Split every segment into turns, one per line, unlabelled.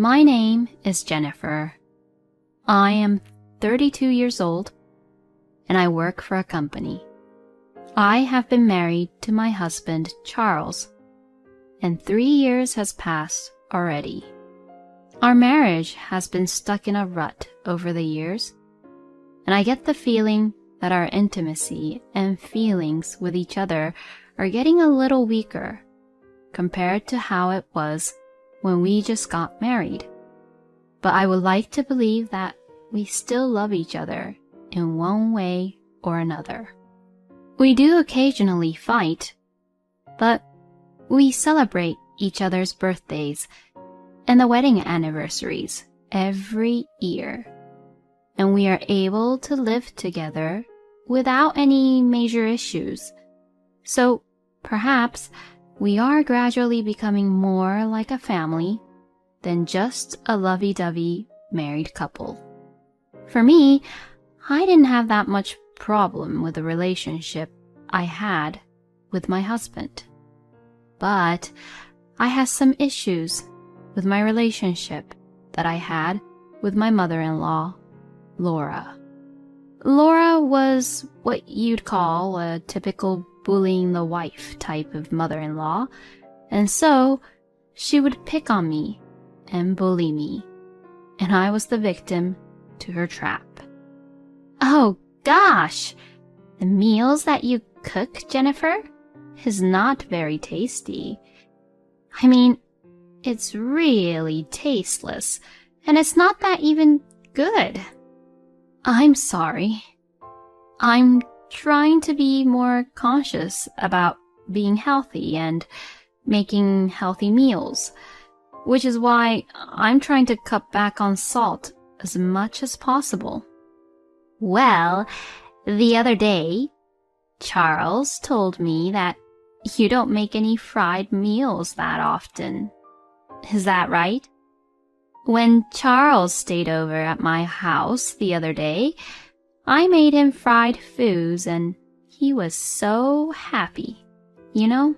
My name is Jennifer. I am 32 years old, and I work for a company. I have been married to my husband, Charles, and 3 years has passed already. Our marriage has been stuck in a rut over the years, and I get the feeling that our intimacy and feelings with each other are getting a little weaker compared to how it was when we just got married. But I would like to believe that we still love each other in one way or another. We do occasionally fight, but we celebrate each other's birthdays and the wedding anniversaries every year, and we are able to live together without any major issues. So perhaps we are gradually becoming more like a family than just a lovey-dovey married couple. For me, I didn't have that much problem with the relationship I had with my husband. But I had some issues with my relationship that I had with my mother-in-law, Laura. Laura was what you'd call a typical bullying the wife type of mother-in-law, and so she would pick on me and bully me, and I was the victim to her trap. Oh gosh, the meals that you cook, Jennifer, is not very tasty. I mean, it's really tasteless, and it's not that even good. I'm sorry. I'm trying to be more conscious about being healthy and making healthy meals, which is why I'm trying to cut back on salt as much as possible. Well, the other day, Charles told me that you don't make any fried meals that often. Is that right? When Charles stayed over at my house the other day, I made him fried foods and he was so happy. You know,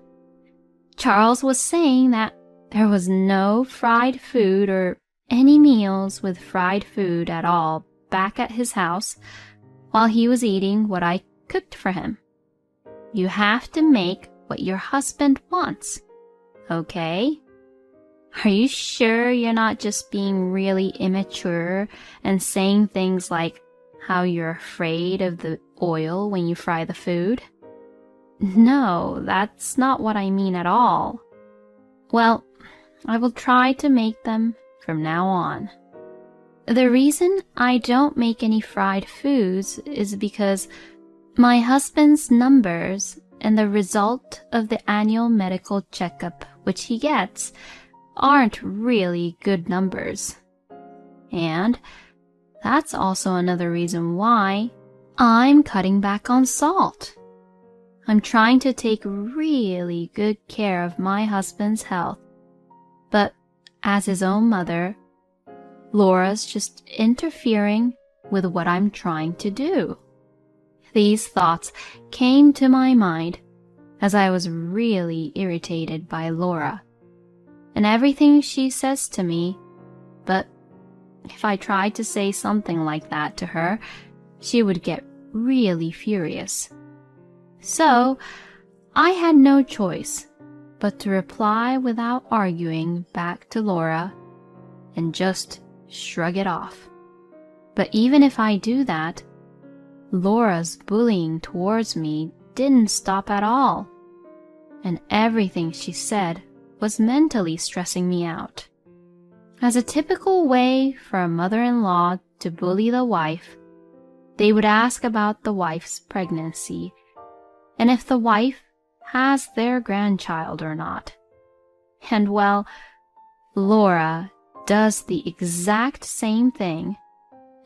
Charles was saying that there was no fried food or any meals with fried food at all back at his house while he was eating what I cooked for him. You have to make what your husband wants, okay? Are you sure you're not just being really immature and saying things like how you're afraid of the oil when you fry the food? No, that's not what I mean at all. Well, I will try to make them from now on. The reason I don't make any fried foods is because my husband's numbers and the result of the annual medical checkup which he gets aren't really good numbers. And that's also another reason why I'm cutting back on salt. I'm trying to take really good care of my husband's health, but as his own mother, Laura's just interfering with what I'm trying to do. These thoughts came to my mind as I was really irritated by Laura and everything she says to me, but if I tried to say something like that to her, she would get really furious. So I had no choice but to reply without arguing back to Laura and just shrug it off. But even if I do that, Laura's bullying towards me didn't stop at all, and everything she said was mentally stressing me out. As a typical way for a mother-in-law to bully the wife, they would ask about the wife's pregnancy and if the wife has their grandchild or not. And well, Laura does the exact same thing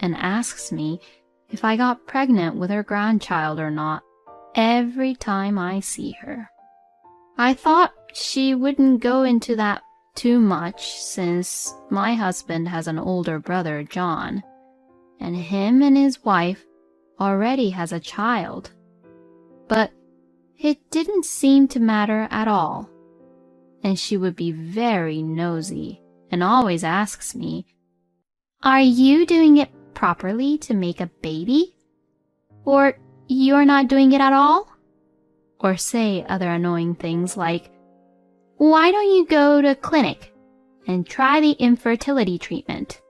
and asks me if I got pregnant with her grandchild or not every time I see her. I thought she wouldn't go into that too much since my husband has an older brother, John, and him and his wife already has a child. But it didn't seem to matter at all, and she would be very nosy and always asks me, "Are you doing it properly to make a baby? Or you're not doing it at all?" Or say other annoying things like, "Why don't you go to a clinic and try the infertility treatment?"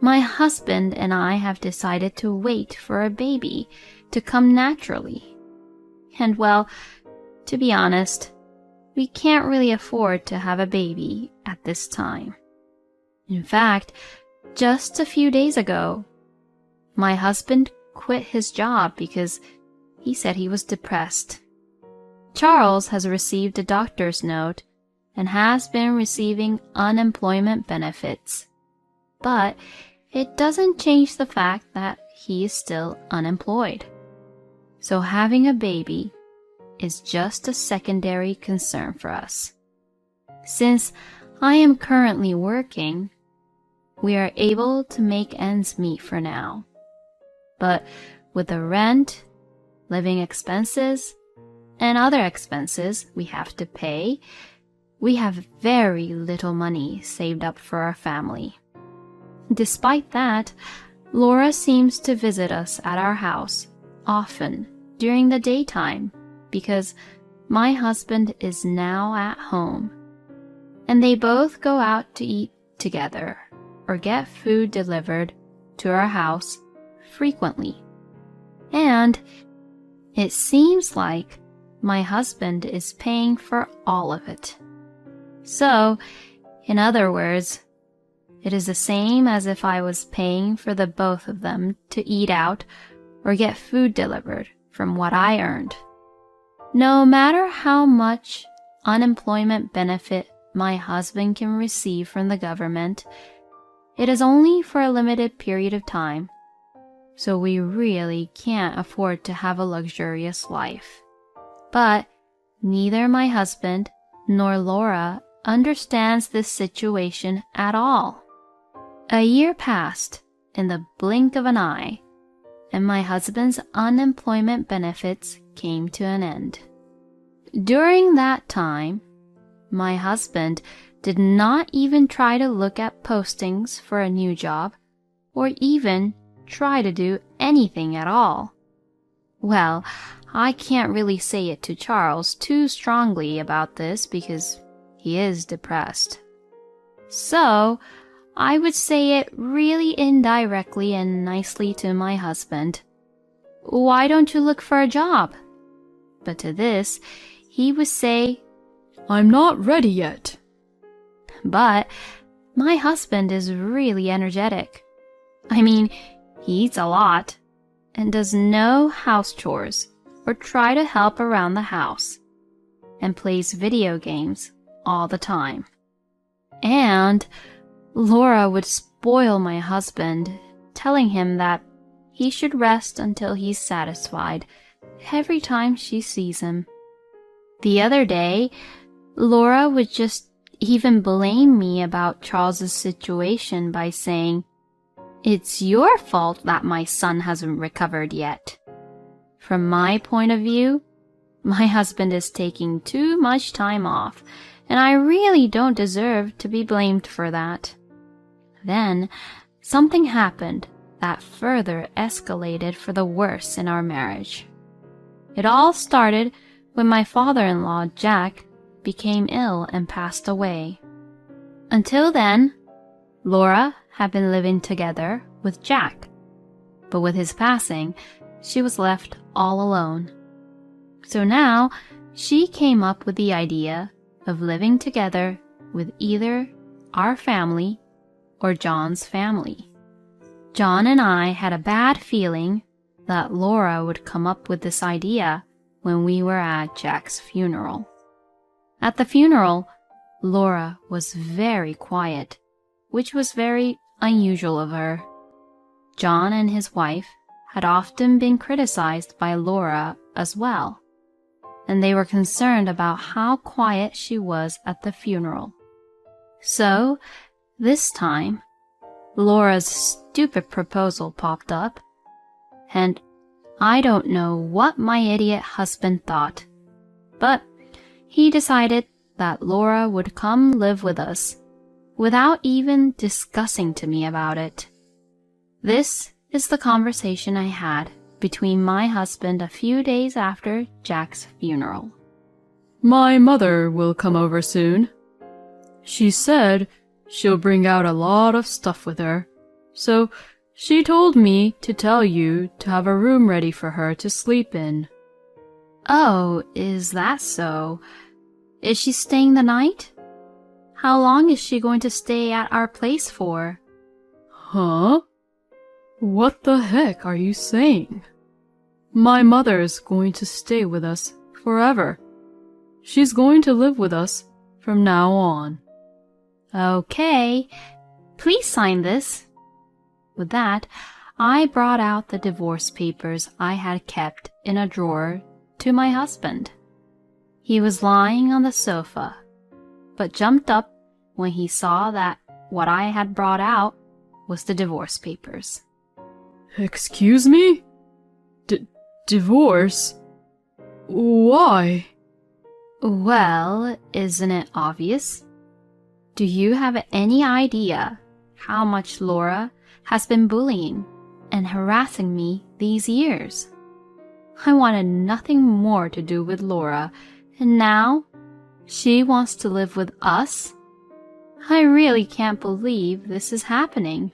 My husband and I have decided to wait for a baby to come naturally. And well, to be honest, we can't really afford to have a baby at this time. In fact, just a few days ago, my husband quit his job because he said he was depressed. Charles has received a doctor's note and has been receiving unemployment benefits. But it doesn't change the fact that he is still unemployed. So having a baby is just a secondary concern for us. Since I am currently working, we are able to make ends meet for now. But with the rent, living expenses, and other expenses we have to pay, we have very little money saved up for our family. Despite that, Laura seems to visit us at our house often during the daytime because my husband is now at home, and they both go out to eat together or get food delivered to our house frequently. And it seems like my husband is paying for all of it. So, in other words, it is the same as if I was paying for the both of them to eat out or get food delivered from what I earned. No matter how much unemployment benefit my husband can receive from the government, it is only for a limited period of time, so we really can't afford to have a luxurious life. But neither my husband nor Laura understands this situation at all. A year passed in the blink of an eye, and my husband's unemployment benefits came to an end. During that time, my husband did not even try to look at postings for a new job or even try to do anything at all. Well, I can't really say it to Charles too strongly about this because he is depressed. So, I would say it really indirectly and nicely to my husband. "Why don't you look for a job?" But to this, he would say, "I'm not ready yet." But my husband is really energetic. I mean, he eats a lot and does no house chores or try to help around the house and plays video games all the time. And Laura would spoil my husband, telling him that he should rest until he's satisfied every time she sees him. The other day, Laura would just even blame me about Charles's situation by saying, "It's your fault that my son hasn't recovered yet." From my point of view, my husband is taking too much time off, and I really don't deserve to be blamed for that. Then, something happened that further escalated for the worse in our marriage. It all started when my father-in-law, Jack, became ill and passed away. Until then, Laura had been living together with Jack, but with his passing, she was left all alone. So now, she came up with the idea of living together with either our family or John's family. John and I had a bad feeling that Laura would come up with this idea when we were at Jack's funeral. At the funeral, Laura was very quiet, which was very unusual of her. John and his wife had often been criticized by Laura as well, and they were concerned about how quiet she was at the funeral. So, this time, Laura's stupid proposal popped up, and I don't know what my idiot husband thought, but he decided that Laura would come live with us without even discussing to me about it. This is the conversation I had between my husband a few days after Jack's funeral.
My mother will come over soon. She said she'll bring out a lot of stuff with her, so she told me to tell you to have a room ready for her to sleep in.
Oh, is that so? Is she staying the night? How long is she going to stay at our place for?
Huh? What the heck are you saying? My mother's going to stay with us forever. She's going to live with us from now on.
Okay, please sign this. With that, I brought out the divorce papers I had kept in a drawer to my husband. He was lying on the sofa, but jumped up when he saw that what I had brought out was the divorce papers.
Excuse me? Divorce? Why?
Well, isn't it obvious? Do you have any idea how much Laura has been bullying and harassing me these years? I wanted nothing more to do with Laura, and now she wants to live with us? I really can't believe this is happening.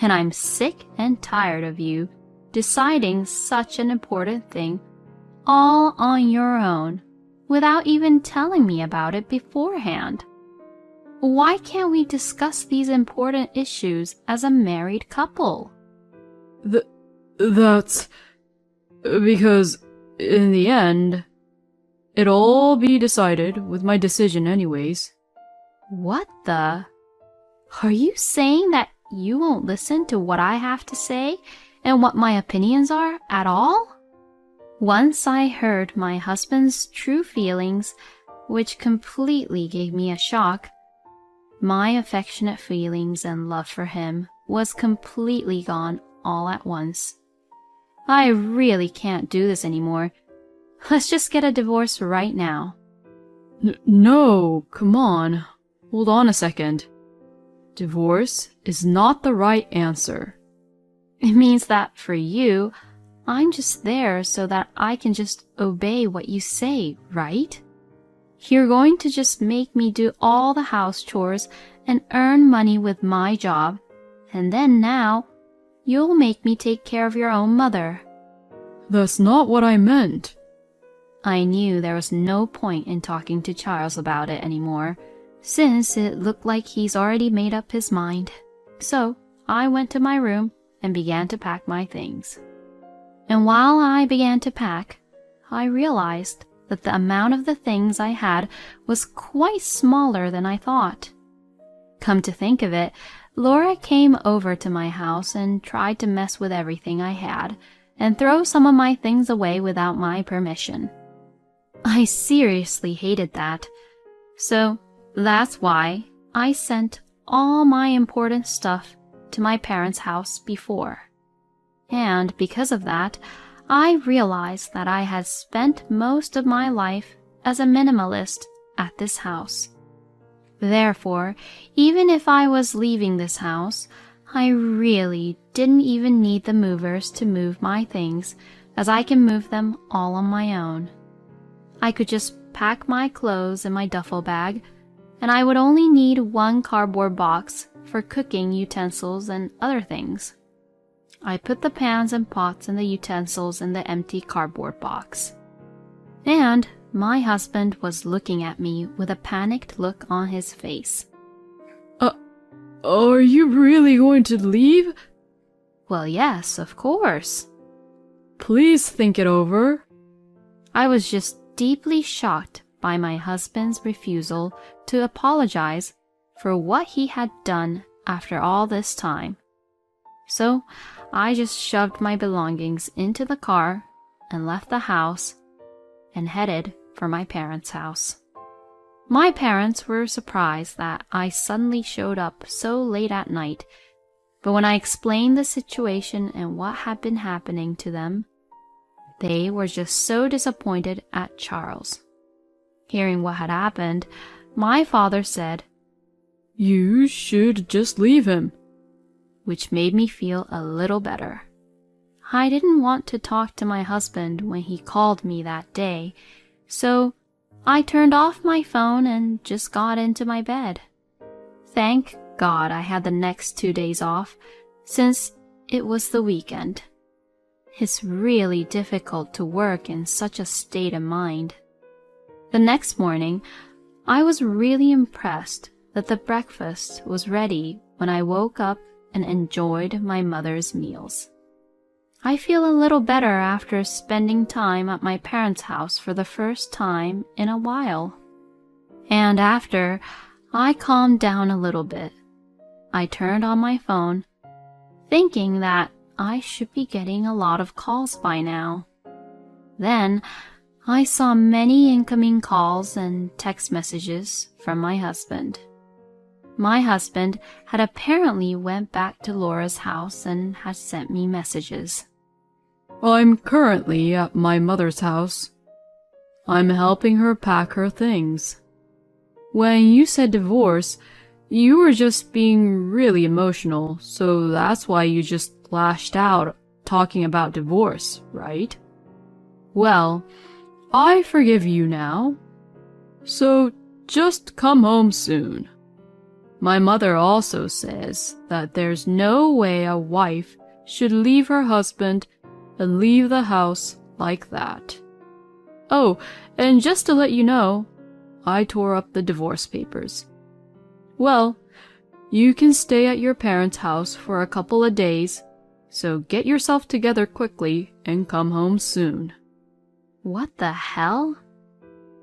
And I'm sick and tired of you deciding such an important thing all on your own without even telling me about it beforehand. Why can't we discuss these important issues as a married couple?
That's because, in the end, it'll all be decided with my decision anyways.
What the? Are you saying that you won't listen to what I have to say and what my opinions are at all? Once I heard my husband's true feelings, which completely gave me a shock, my affectionate feelings and love for him was completely gone all at once. I really can't do this anymore. Let's just get a divorce right now.
No, come on. Hold on a second. Divorce is not the right answer.
It means that for you, I'm just there so that I can just obey what you say, right? You're going to just make me do all the house chores and earn money with my job, and then now you'll make me take care of your own mother.
That's not what I meant.
I knew there was no point in talking to Charles about it anymore, since it looked like he's already made up his mind. So I went to my room and began to pack my things. And while I began to pack, I realized that the amount of the things I had was quite smaller than I thought. Come to think of it, Laura came over to my house and tried to mess with everything I had and throw some of my things away without my permission. I seriously hated that. So that's why I sent all my important stuff to my parents' house before. And because of that, I realized that I had spent most of my life as a minimalist at this house. Therefore, even if I was leaving this house, I really didn't even need the movers to move my things, as I can move them all on my own. I could just pack my clothes in my duffel bag, and I would only need one cardboard box for cooking utensils and other things. I put the pans and pots and the utensils in the empty cardboard box. And my husband was looking at me with a panicked look on his face.
Are you really going to leave?
Well, yes, of course.
Please think it over.
I was just deeply shocked by my husband's refusal to apologize for what he had done after all this time. So I just shoved my belongings into the car and left the house and headed for my parents' house. My parents were surprised that I suddenly showed up so late at night, but when I explained the situation and what had been happening to them, they were just so disappointed at Charles. Hearing what had happened, my father said,
You should just leave him.
which made me feel a little better. I didn't want to talk to my husband when he called me that day, so I turned off my phone and just got into my bed. Thank God I had the next 2 days off, since it was the weekend. It's really difficult to work in such a state of mind. The next morning, I was really impressed that the breakfast was ready when I woke up and enjoyed my mother's meals. I feel a little better after spending time at my parents' house for the first time in a while. And after I calmed down a little bit, I turned on my phone, thinking that I should be getting a lot of calls by now. Then I saw many incoming calls and text messages from my husband. My husband had apparently went back to Laura's house and had sent me messages.
I'm currently at my mother's house. I'm helping her pack her things. When you said divorce, you were just being really emotional, so that's why you just lashed out talking about divorce, right? Well, I forgive you now. So just come home soon. My mother also says that there's no way a wife should leave her husband and leave the house like that. Oh, and just to let you know, I tore up the divorce papers. Well, you can stay at your parents' house for a couple of days, so get yourself together quickly and come home soon.
What the hell?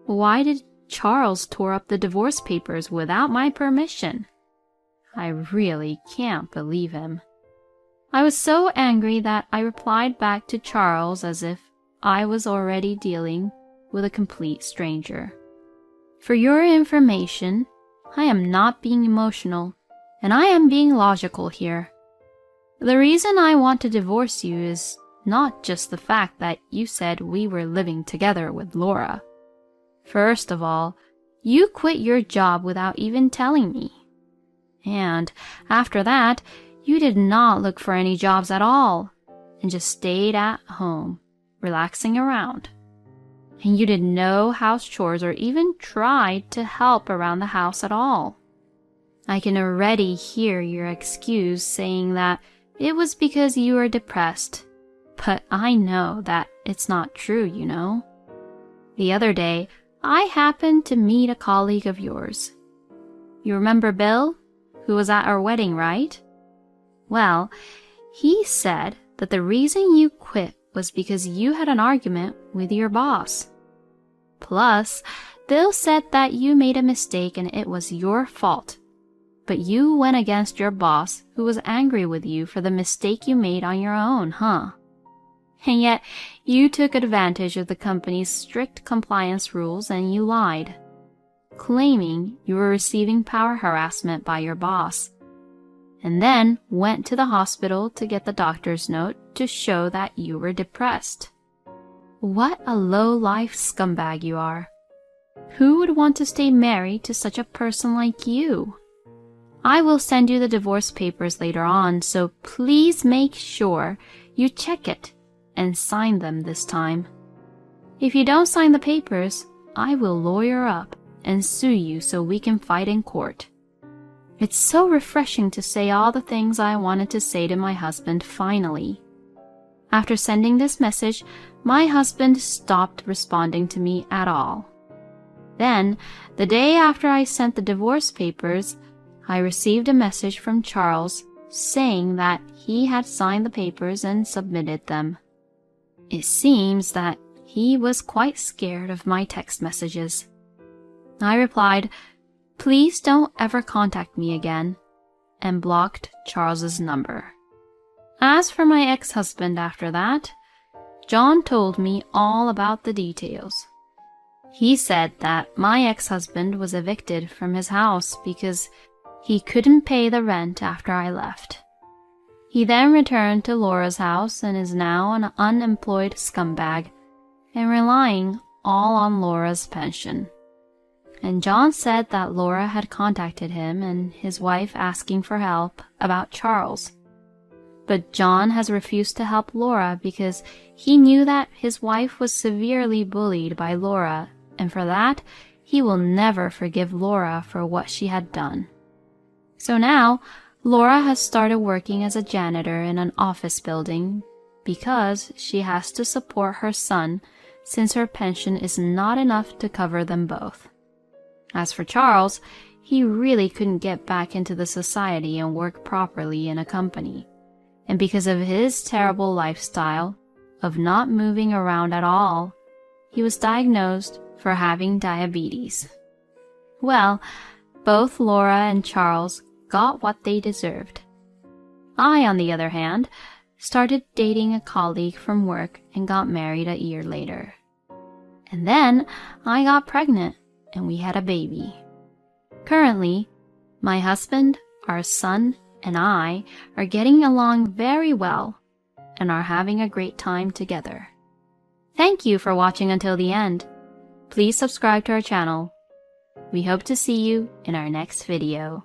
Why did Charles tore up the divorce papers without my permission? I really can't believe him. I was so angry that I replied back to Charles as if I was already dealing with a complete stranger. For your information, I am not being emotional, and I am being logical here. The reason I want to divorce you is not just the fact that you said we were living together with Laura. First of all, you quit your job without even telling me. And after that, you did not look for any jobs at all and just stayed at home, relaxing around. And you did no house chores or even tried to help around the house at all. I can already hear your excuse saying that it was because you were depressed, but I know that it's not true, you know. The other day, I happened to meet a colleague of yours. You remember Bill, who was at our wedding, right? Well, he said that the reason you quit was because you had an argument with your boss. Plus, Bill said that you made a mistake and it was your fault. But you went against your boss, who was angry with you for the mistake you made on your own, huh? And yet, you took advantage of the company's strict compliance rules and you lied, claiming you were receiving power harassment by your boss, and then went to the hospital to get the doctor's note to show that you were depressed. What a low-life scumbag you are. Who would want to stay married to such a person like you? I will send you the divorce papers later on, so please make sure you check it and sign them this time. If you don't sign the papers, I will lawyer up and sue you so we can fight in court. It's so refreshing to say all the things I wanted to say to my husband finally. After sending this message, my husband stopped responding to me at all. Then, the day after I sent the divorce papers, I received a message from Charles saying that he had signed the papers and submitted them. It seems that he was quite scared of my text messages. I replied, "Please don't ever contact me again," and blocked Charles's number. As for my ex-husband after that, John told me all about the details. He said that my ex-husband was evicted from his house because he couldn't pay the rent after I left. He then returned to Laura's house and is now an unemployed scumbag and relying all on Laura's pension. and John said that Laura had contacted him and his wife asking for help about Charles. But John has refused to help Laura because he knew that his wife was severely bullied by Laura, and for that, he will never forgive Laura for what she had done. So now, Laura has started working as a janitor in an office building because she has to support her son since her pension is not enough to cover them both. As for Charles, he really couldn't get back into the society and work properly in a company. And because of his terrible lifestyle of not moving around at all, he was diagnosed for having diabetes. Well, both Laura and Charles got what they deserved. I, on the other hand, started dating a colleague from work and got married a year later. And then I got pregnant and we had a baby. Currently, my husband, our son, and I are getting along very well and are having a great time together. Thank you for watching until the end. Please subscribe to our channel. We hope to see you in our next video.